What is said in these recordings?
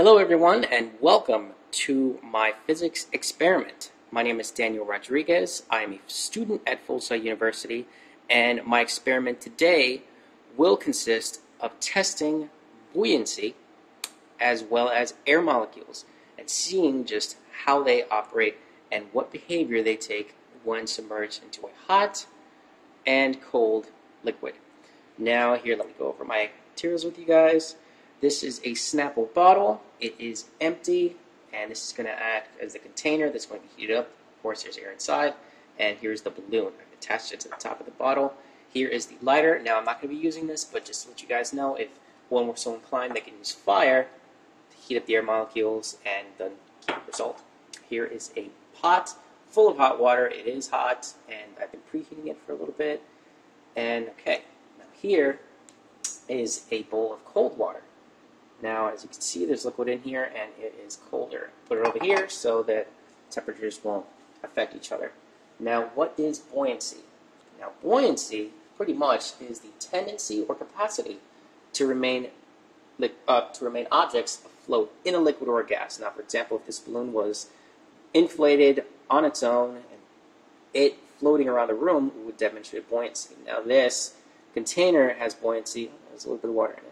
Hello everyone and welcome to my physics experiment. My name is Daniel Rodriguez. I am a student at Full Sail University, and my experiment today will consist of testing buoyancy as well as air molecules and seeing just how they operate and what behavior they take when submerged into a hot and cold liquid. Now here, let me go over my materials with you guys. This is a Snapple bottle. It is empty, and this is going to act as the container that's going to be heated up. Of course, there's air inside, and here's the balloon. I've attached it to the top of the bottle. Here is the lighter. Now, I'm not going to be using this, but just to let you guys know, if one were so inclined, they can use fire to heat up the air molecules and then keep the result. Here is a pot full of hot water. It is hot, and I've been preheating it for a little bit. And, okay, now here is a bowl of cold water. Now, as you can see, there's liquid in here, and it is colder. Put it over here so that temperatures won't affect each other. Now, what is buoyancy? Now, buoyancy, pretty much, is the tendency or capacity to remain objects afloat in a liquid or a gas. Now, for example, if this balloon was inflated on its own, and it floating around the room would demonstrate buoyancy. Now, this container has buoyancy. There's a little bit of water in it.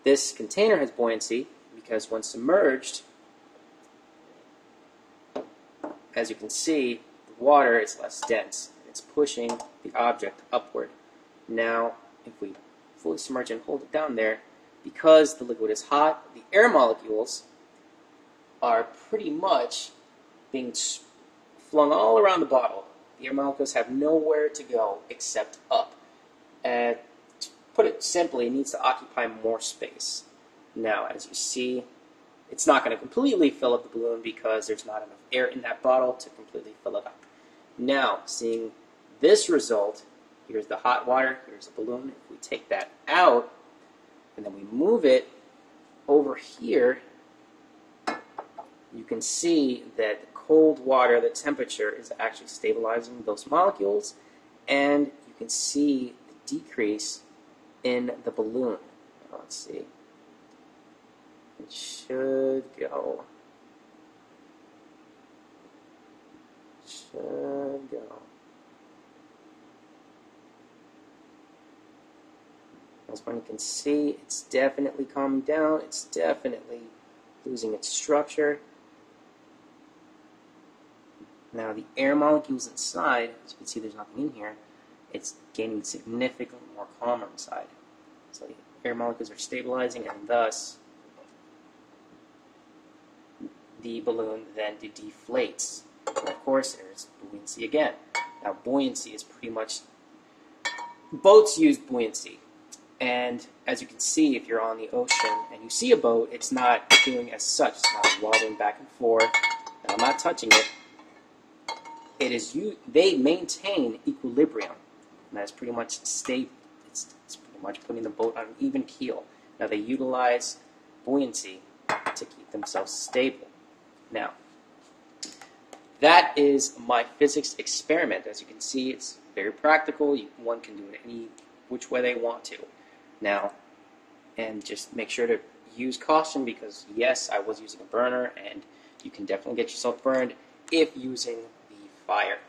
This container has buoyancy because when submerged, as you can see, the water is less dense. It's pushing the object upward. Now, if we fully submerge and hold it down there, because the liquid is hot, the air molecules are pretty much being flung all around the bottle. The air molecules have nowhere to go except up. Put it simply, it needs to occupy more space. Now, as you see, it's not going to completely fill up the balloon because there's not enough air in that bottle to completely fill it up. Now, seeing this result, here's the hot water, here's the balloon. If we take that out, and then we move it over here, you can see that the cold water, the temperature, is actually stabilizing those molecules, and you can see the decrease in the balloon. Let's see. It should go. As one can see, it's definitely calming down. It's definitely losing its structure. Now the air molecules inside, as you can see there's nothing in here, it's gaining significantly more calmer inside. So the air molecules are stabilizing, and thus the balloon then deflates. And of course, there's buoyancy again. Now, buoyancy is pretty much, boats use buoyancy. And as you can see, if you're on the ocean and you see a boat, it's not doing as such. It's not wobbling back and forth. Now, I'm not touching it. They maintain equilibrium. And that's pretty much stable. It's pretty much putting the boat on an even keel. Now they utilize buoyancy to keep themselves stable. Now, that is my physics experiment. As you can see, it's very practical. One can do it any which way they want to. Now, and just make sure to use caution because, yes, I was using a burner, and you can definitely get yourself burned if using the fire.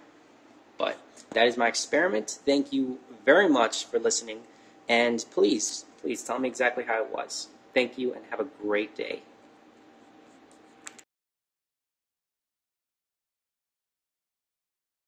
But that is my experiment. Thank you very much for listening. And please tell me exactly how it was. Thank you and have a great day.